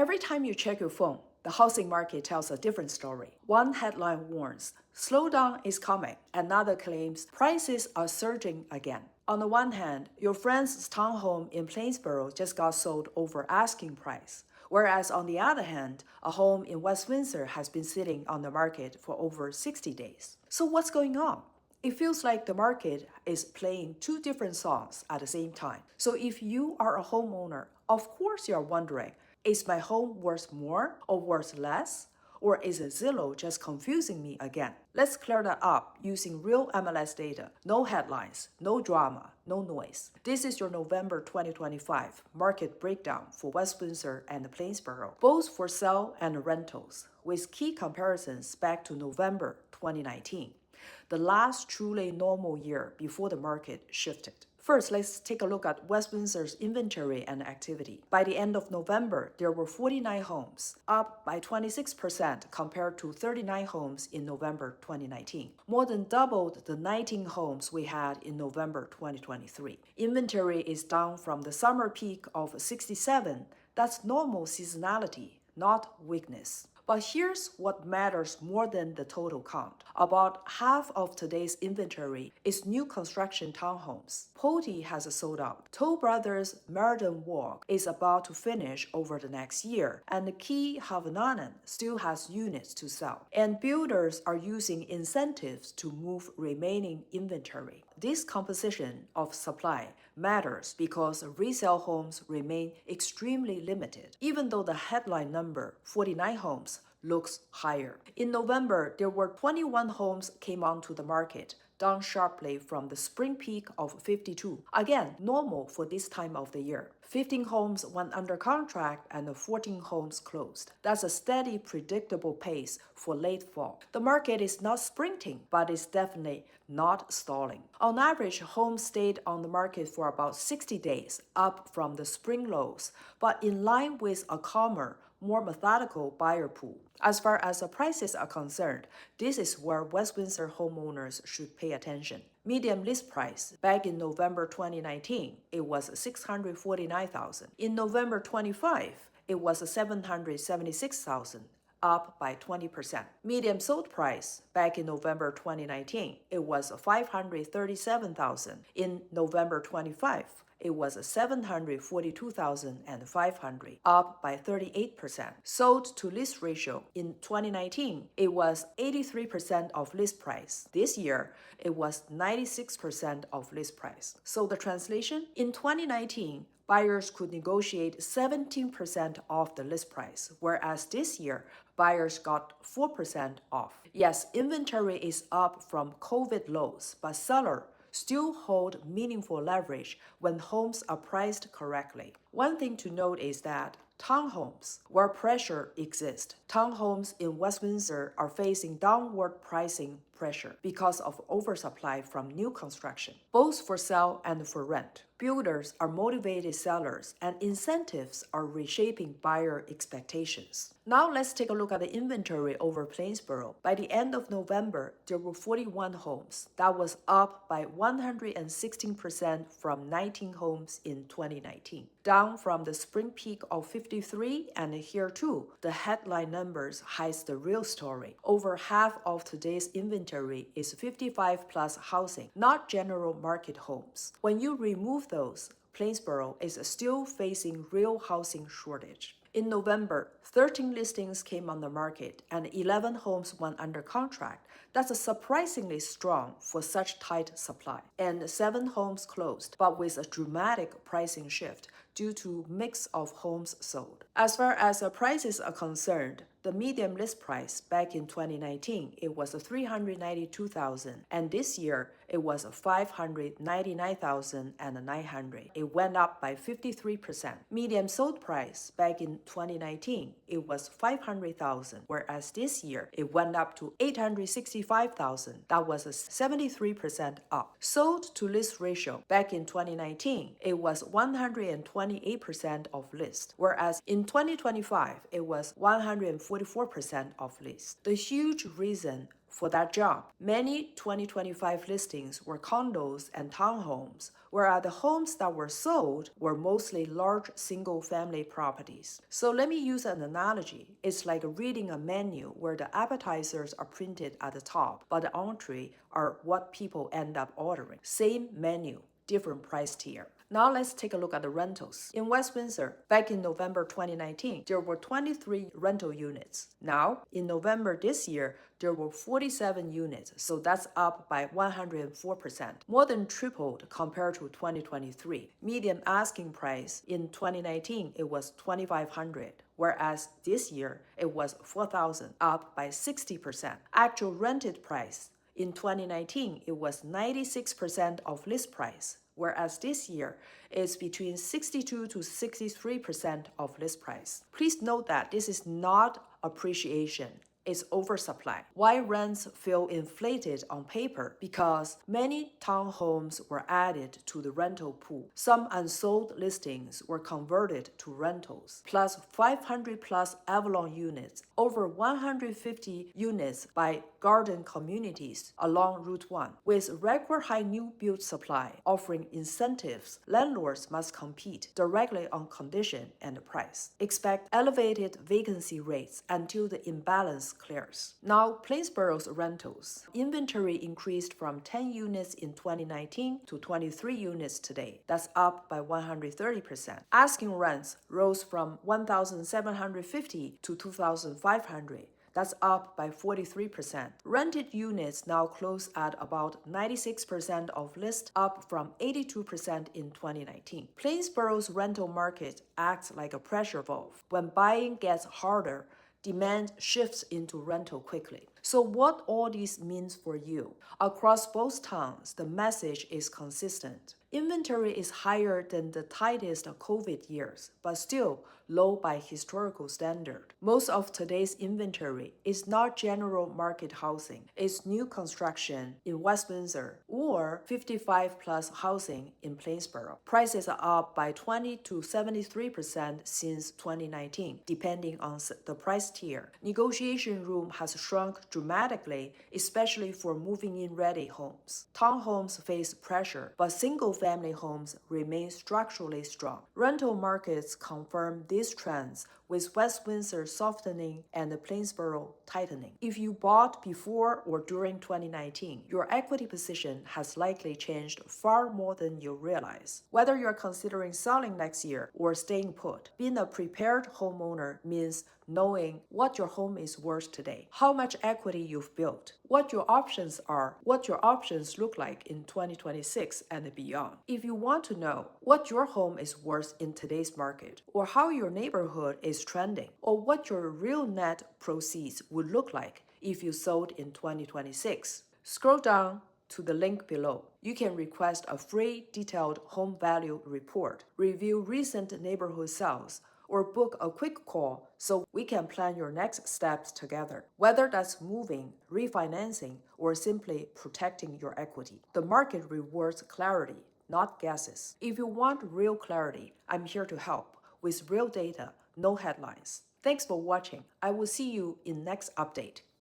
Every time you check your phone, the housing market tells a different story. One headline warns, slowdown is coming. Another claims prices are surging again. On the one hand, your friend's townhome in Plainsboro just got sold over asking price. Whereas on the other hand, a home in West Windsor has been sitting on the market for over 60 days. So what's going on? It feels like the market is playing two different songs at the same time. So if you are a homeowner, of course you're wondering, is my home worth more or worth less? Or is Zillow just confusing me again? Let's clear that up using real MLS data. No headlines, no drama, no noise. This is your November 2025 market breakdown for West Windsor and Plainsboro, both for sale and rentals, with key comparisons back to November 2019, the last truly normal year before the market shifted. First, let's take a look at West Windsor's inventory and activity. By the end of November, there were 49 homes, up by 26% compared to 39 homes in November 2019, more than doubled the 19 homes we had in November 2023. Inventory is down from the summer peak of 67. That's normal seasonality, not weakness. But here's what matters more than the total count. About half of today's inventory is new construction townhomes. Pulte has sold out. Toll Brothers' Meriden Walk is about to finish over the next year, and Key Havananen still has units to sell. And builders are using incentives to move remaining inventory. This composition of supply matters because resale homes remain extremely limited, even though the headline number, 49 homes, looks higher. In November, there were 21 homes came onto the market, down sharply from the spring peak of 52. Again, normal for this time of the year. 15 homes went under contract and 14 homes closed. That's a steady, predictable pace for late fall. The market is not sprinting, but it's definitely not stalling. On average, homes stayed on the market for about 60 days, up from the spring lows, but in line with a calmer, more methodical buyer pool. As far as the prices are concerned, this is where West Windsor homeowners should pay attention. Median list price back in November 2019, it was $649,000. In November 25, it was $776,000. Up by 20%. Median sold price back in November 2019, it was $537,000. In November 25, it was $742,500, up by 38%. Sold to list ratio in 2019, it was 83% of list price. This year, it was 96% of list price. So the translation, in 2019, buyers could negotiate 17% off the list price, whereas this year, buyers got 4% off. Yes, inventory is up from COVID lows, but sellers still hold meaningful leverage when homes are priced correctly. One thing to note is that townhomes, where pressure exists, townhomes in West Windsor are facing downward pricing pressure because of oversupply from new construction, both for sale and for rent. Builders are motivated sellers, and incentives are reshaping buyer expectations. Now let's take a look at the inventory over Plainsboro. By the end of November, there were 41 homes. That was up by 116% from 19 homes in 2019. Down from the spring peak of 53, and here too, the headline numbers hides the real story. Over half of today's inventory is 55 plus housing, not general market homes. When you remove those, Plainsboro is still facing real housing shortage. In November, 13 listings came on the market and 11 homes went under contract. That's surprisingly strong for such tight supply. And 7 homes closed, but with a dramatic pricing shift due to mix of homes sold. As far as the prices are concerned, the median list price back in 2019, it was $392,000, and this year it was $599,900. It went up by 53%. Median sold price back in 2019, it was $500,000, whereas this year it went up to $865,000. That was a 73% up. Sold to list ratio back in 2019, it was 128% of list, whereas in 2025 it was 144% of list. The huge reason for that job. Many 2025 listings were condos and townhomes, whereas the homes that were sold were mostly large single-family properties. So let me use an analogy. It's like reading a menu where the appetizers are printed at the top, but the entree are what people end up ordering. Same menu, different price tier. Now let's take a look at the rentals. In West Windsor, back in November 2019, there were 23 rental units. Now, in November this year, there were 47 units, so that's up by 104%, more than tripled compared to 2023. Median asking price in 2019, it was $2,500. Whereas this year it was $4,000, up by 60%. Actual rented price in 2019, it was 96% of list price, whereas this year it's between 62 to 63% of list price. Please note that this is not appreciation. It's oversupply. Why rents feel inflated on paper? Because many townhomes were added to the rental pool. Some unsold listings were converted to rentals, plus 500 plus Avalon units, over 150 units by garden communities along Route 1. With record high new build supply offering incentives, landlords must compete directly on condition and price. Expect elevated vacancy rates until the imbalance clears. Now, Plainsboro's rentals. Inventory increased from 10 units in 2019 to 23 units today. That's up by 130%. Asking rents rose from $1,750 to $2,500. That's up by 43%. Rented units now close at about 96% of list, up from 82% in 2019. Plainsboro's rental market acts like a pressure valve. When buying gets harder, demand shifts into rental quickly. So what all this means for you? Across both towns, the message is consistent. Inventory is higher than the tightest COVID years, but still low by historical standard. Most of today's inventory is not general market housing. It's new construction in West Windsor or 55 plus housing in Plainsboro. Prices are up by 20 to 73% since 2019, depending on the price tier. Negotiation room has shrunk dramatically, especially for moving-in ready homes. Townhomes face pressure, but single-family homes remain structurally strong. Rental markets confirm these trends, with West Windsor softening and Plainsboro tightening. If you bought before or during 2019, your equity position has likely changed far more than you realize. Whether you're considering selling next year or staying put, being a prepared homeowner means knowing what your home is worth today, how much equity you've built, what your options are, what your options look like in 2026 and beyond. If you want to know what your home is worth in today's market, or how your neighborhood is trending, or what your real net proceeds would look like if you sold in 2026, scroll down to the link below. You can request a free detailed home value report, review recent neighborhood sales, or book a quick call so we can plan your next steps together. Whether that's moving, refinancing, or simply protecting your equity, the market rewards clarity, not guesses. If you want real clarity, I'm here to help with real data, no headlines. Thanks for watching. I will see you in next update.